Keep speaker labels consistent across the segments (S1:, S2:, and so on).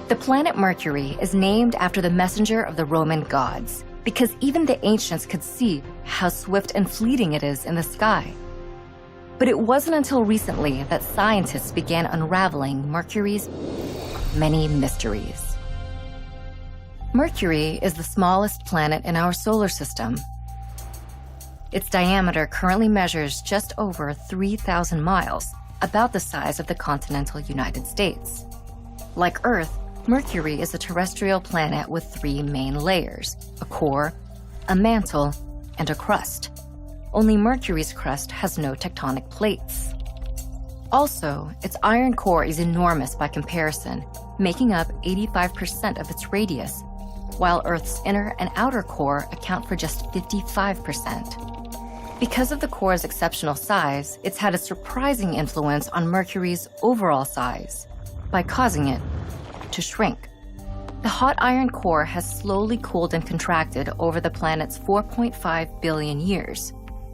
S1: The planet Mercury is named after the messenger of the Roman gods, because even the ancients could see how swift and fleeting it is in the sky. But it wasn't until recently that scientists began unraveling Mercury's many mysteries. Mercury is the smallest planet in our solar system. Its diameter currently measures just over 3,000 miles, about the size of the continental United States. Like Earth, Mercury is a terrestrial planet with three main layers: a core, a mantle, and a crust. Only Mercury's crust has no tectonic plates. Also, its iron core is enormous by comparison, making up 85% of its radius, while Earth's inner and outer core account for just 55%. Because of the core's exceptional size, it's had a surprising influence on Mercury's overall size by causing it to shrink. The hot iron core has slowly cooled and contracted over the planet's 4.5 billion years.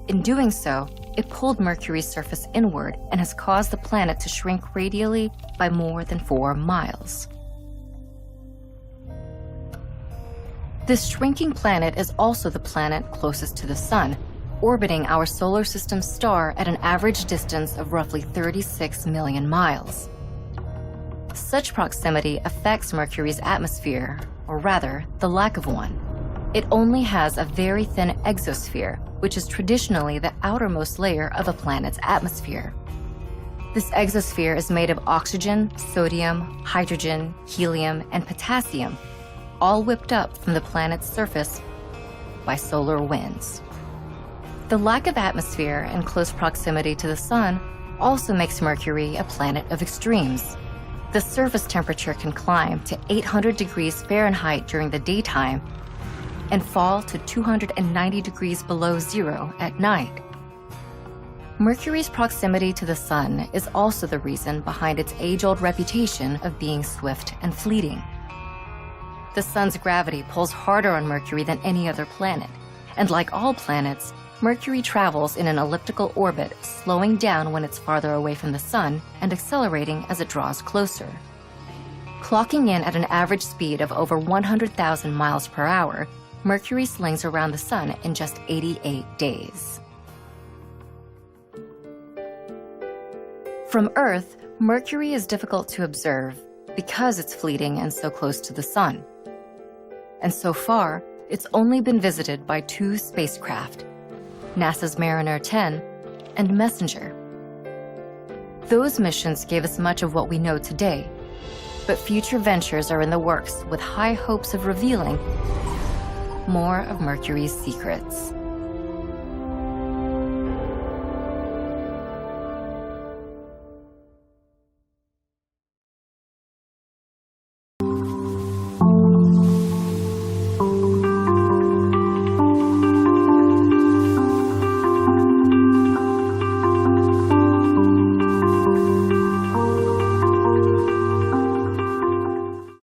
S1: In doing so, it pulled Mercury's surface inward and has caused the planet to shrink radially by more than 4 miles. This shrinking planet is also the planet closest to the Sun, orbiting our solar system star at an average distance of roughly 36 million miles. Such proximity affects Mercury's atmosphere, or rather, the lack of one. It only has a very thin exosphere, which is traditionally the outermost layer of a planet's atmosphere. This exosphere is made of oxygen, sodium, hydrogen, helium, and potassium, all whipped up from the planet's surface by solar winds. The lack of atmosphere and close proximity to the Sun also makes Mercury a planet of extremes. The surface temperature can climb to 800 degrees Fahrenheit during the daytime and fall to 290 degrees below zero at night. Mercury's proximity to the Sun is also the reason behind its age-old reputation of being swift and fleeting. The Sun's gravity pulls harder on Mercury than any other planet, and like all planets, Mercury travels in an elliptical orbit, slowing down when it's farther away from the Sun and accelerating as it draws closer. Clocking in at an average speed of over 100,000 miles per hour, Mercury slings around the Sun in just 88 days. From Earth, Mercury is difficult to observe because it's fleeting and so close to the Sun. And so far, it's only been visited by 2 spacecraft, NASA's Mariner 10 and Messenger. Those missions gave us much of what we know today, but future ventures are in the works with high hopes of revealing more of Mercury's secrets.